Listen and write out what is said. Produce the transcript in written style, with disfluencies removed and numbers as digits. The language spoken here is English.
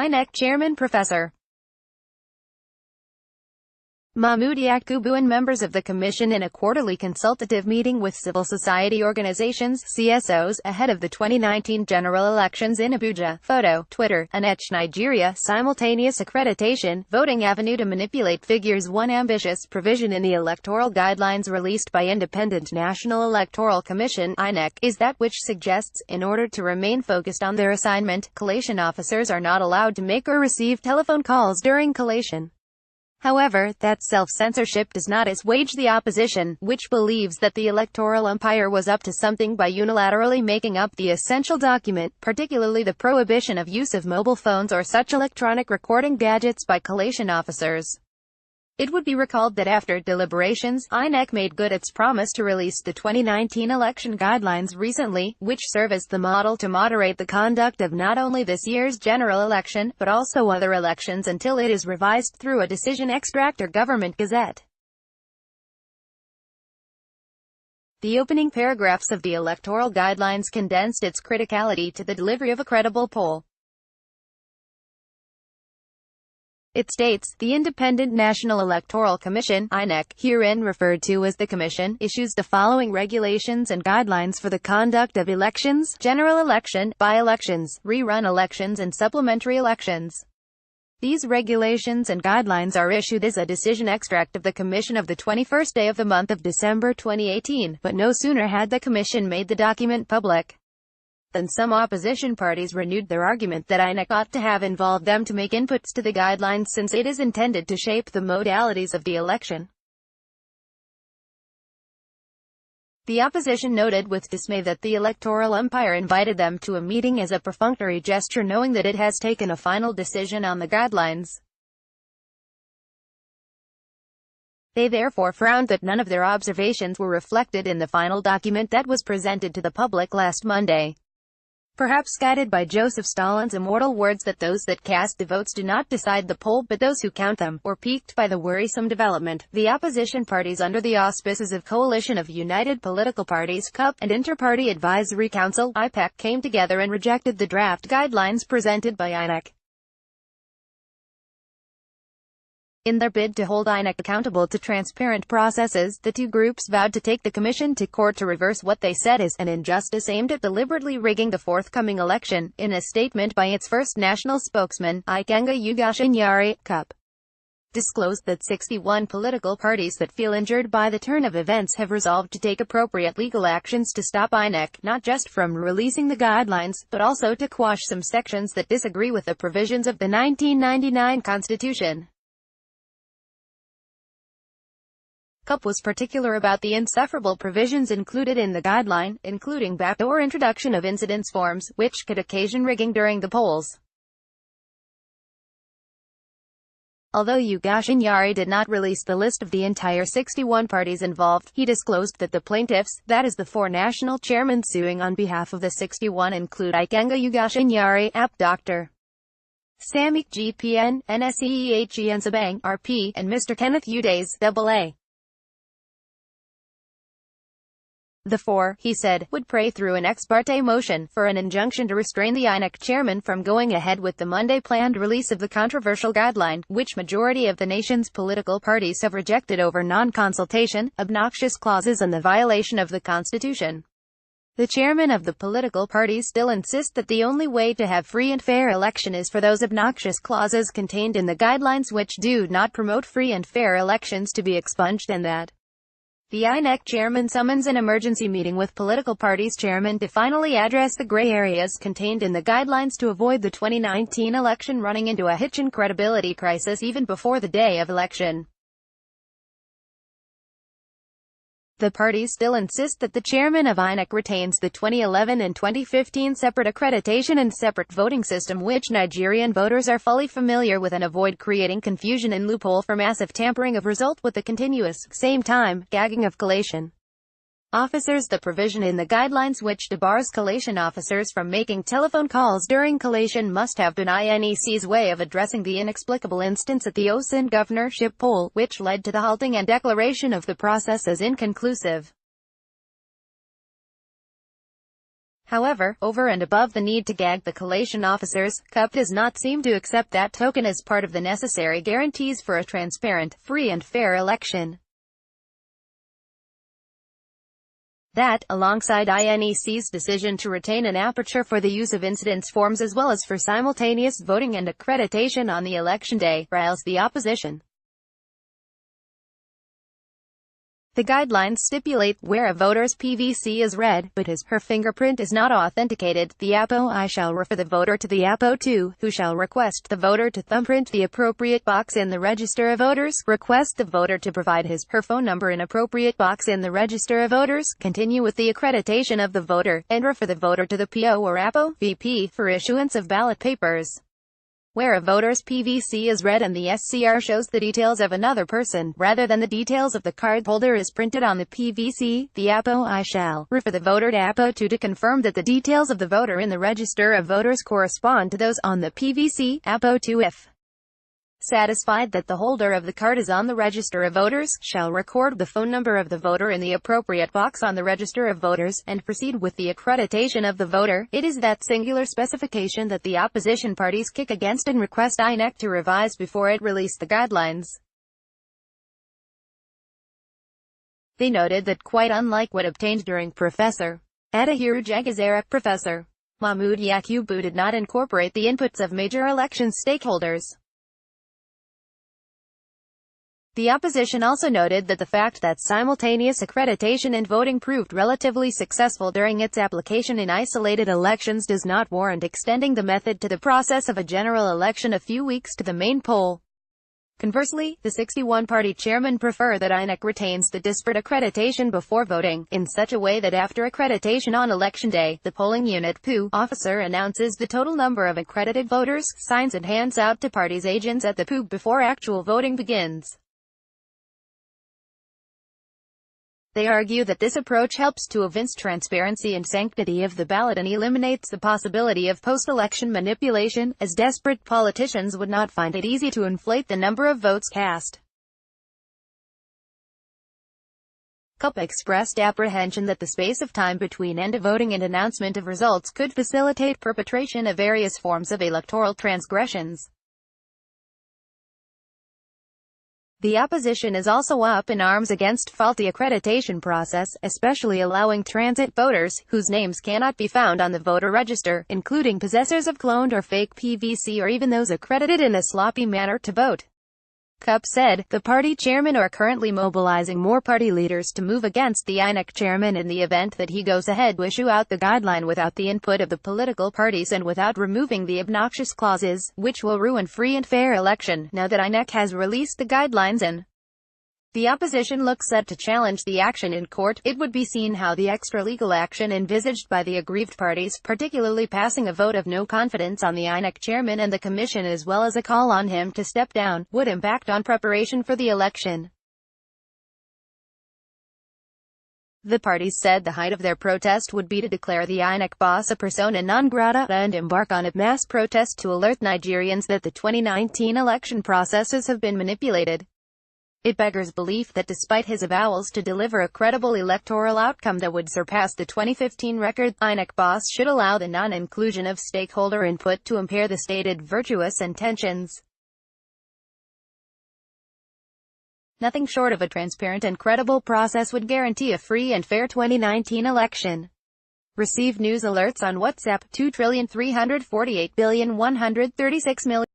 INEC Chairman Professor Mahmoud Yakubu and members of the Commission in a quarterly consultative meeting with civil society organizations (CSOs) ahead of the 2019 general elections in Abuja. Photo, Twitter, INEC Nigeria. Simultaneous accreditation, voting avenue to manipulate figures. One ambitious provision in the electoral guidelines released by Independent National Electoral Commission (INEC) is that which suggests, in order to remain focused on their assignment, collation officers are not allowed to make or receive telephone calls during collation. However, that self-censorship does not assuage the opposition, which believes that the electoral umpire was up to something by unilaterally making up the essential document, particularly the prohibition of use of mobile phones or such electronic recording gadgets by collation officers. It would be recalled that after deliberations, INEC made good its promise to release the 2019 election guidelines recently, which serve as the model to moderate the conduct of not only this year's general election, but also other elections until it is revised through a decision extract or government gazette. The opening paragraphs of the electoral guidelines condensed its criticality to the delivery of a credible poll. It states, the Independent National Electoral Commission (INEC), herein referred to as the Commission, issues the following regulations and guidelines for the conduct of elections: general election, by-elections, rerun elections and supplementary elections. These regulations and guidelines are issued as a decision extract of the Commission of the 21st day of the month of December 2018, but no sooner had the Commission made the document public than some opposition parties renewed their argument that INEC ought to have involved them to make inputs to the guidelines since it is intended to shape the modalities of the election. The opposition noted with dismay that the electoral umpire invited them to a meeting as a perfunctory gesture, knowing that it has taken a final decision on the guidelines. They therefore frowned that none of their observations were reflected in the final document that was presented to the public last Monday. Perhaps guided by Joseph Stalin's immortal words that those that cast the votes do not decide the poll but those who count them, or piqued by the worrisome development, the opposition parties under the auspices of Coalition of United Political Parties (CUP) and Inter-Party Advisory Council (IPAC) came together and rejected the draft guidelines presented by INEC. In their bid to hold INEC accountable to transparent processes, the two groups vowed to take the Commission to court to reverse what they said is an injustice aimed at deliberately rigging the forthcoming election. In a statement by its first national spokesman, Ikenga Ugashinyari, CUP, disclosed that 61 political parties that feel injured by the turn of events have resolved to take appropriate legal actions to stop INEC, not just from releasing the guidelines, but also to quash some sections that disagree with the provisions of the 1999 Constitution. CUP was particular about the insufferable provisions included in the guideline, including backdoor introduction of incidence forms, which could occasion rigging during the polls. Although Ugashinyari did not release the list of the entire 61 parties involved, he disclosed that the plaintiffs, that is the four national chairmen suing on behalf of the 61, include Ikenga Ugashinyari, AP Dr. Samik GPN, NSEEHE Nsabang, RP, and Mr. Kenneth Udays, AA. The four, he said, would pray through an ex parte motion for an injunction to restrain the INEC chairman from going ahead with the Monday planned release of the controversial guideline, which majority of the nation's political parties have rejected over non-consultation, obnoxious clauses and the violation of the Constitution. The chairman of the political parties still insists that the only way to have free and fair election is for those obnoxious clauses contained in the guidelines which do not promote free and fair elections to be expunged, and that the INEC chairman summons an emergency meeting with political parties chairmen to finally address the gray areas contained in the guidelines to avoid the 2019 election running into a hitch and credibility crisis even before the day of election. The parties still insist that the chairman of INEC retains the 2011 and 2015 separate accreditation and separate voting system which Nigerian voters are fully familiar with, and avoid creating confusion and loophole for massive tampering of result with the continuous, same time, gagging of collation officers. The provision in the guidelines which debars collation officers from making telephone calls during collation must have been INEC's way of addressing the inexplicable instance at the Osun governorship poll, which led to the halting and declaration of the process as inconclusive. However, over and above the need to gag the collation officers, CUP does not seem to accept that token as part of the necessary guarantees for a transparent, free and fair election. That, alongside INEC's decision to retain an aperture for the use of incidence forms as well as for simultaneous voting and accreditation on the election day, riles the opposition. The guidelines stipulate, where a voter's PVC is read, but his/her fingerprint is not authenticated, the APO-I shall refer the voter to the APO-II, who shall request the voter to thumbprint the appropriate box in the Register of Voters, request the voter to provide his/her phone number in appropriate box in the Register of Voters, continue with the accreditation of the voter, and refer the voter to the PO or APO-VP for issuance of ballot papers. Where a voter's PVC is read and the SCR shows the details of another person, rather than the details of the card holder is printed on the PVC, the APO-I shall refer the voter to APO-II to confirm that the details of the voter in the Register of Voters correspond to those on the PVC, APO-II if satisfied that the holder of the card is on the Register of Voters, shall record the phone number of the voter in the appropriate box on the Register of Voters, and proceed with the accreditation of the voter. It is that singular specification that the opposition parties kick against and request INEC to revise before it released the guidelines. They noted that quite unlike what obtained during Professor Atahiru Jaga's era, Professor Mahmoud Yakubu did not incorporate the inputs of major election stakeholders. The opposition also noted that the fact that simultaneous accreditation and voting proved relatively successful during its application in isolated elections does not warrant extending the method to the process of a general election a few weeks to the main poll. Conversely, the 61-party chairmen prefer that INEC retains the disparate accreditation before voting, in such a way that after accreditation on election day, the polling unit PU officer announces the total number of accredited voters, signs and hands out to parties' agents at the PU before actual voting begins. They argue that this approach helps to evince transparency and sanctity of the ballot and eliminates the possibility of post-election manipulation, as desperate politicians would not find it easy to inflate the number of votes cast. CUP expressed apprehension that the space of time between end of voting and announcement of results could facilitate perpetration of various forms of electoral transgressions. The opposition is also up in arms against faulty accreditation process, especially allowing transit voters, whose names cannot be found on the voter register, including possessors of cloned or fake PVC or even those accredited in a sloppy manner, to vote. CUP said, the party chairmen are currently mobilizing more party leaders to move against the INEC chairman in the event that he goes ahead to issue out the guideline without the input of the political parties and without removing the obnoxious clauses, which will ruin free and fair election. Now that INEC has released the guidelines and the opposition looks set to challenge the action in court, it would be seen how the extra-legal action envisaged by the aggrieved parties, particularly passing a vote of no confidence on the INEC chairman and the commission as well as a call on him to step down, would impact on preparation for the election. The parties said the height of their protest would be to declare the INEC boss a persona non grata and embark on a mass protest to alert Nigerians that the 2019 election processes have been manipulated. It beggars belief that despite his avowals to deliver a credible electoral outcome that would surpass the 2015 record, INEC boss should allow the non-inclusion of stakeholder input to impair the stated virtuous intentions. Nothing short of a transparent and credible process would guarantee a free and fair 2019 election. Receive news alerts on WhatsApp 2,348,136,000,000.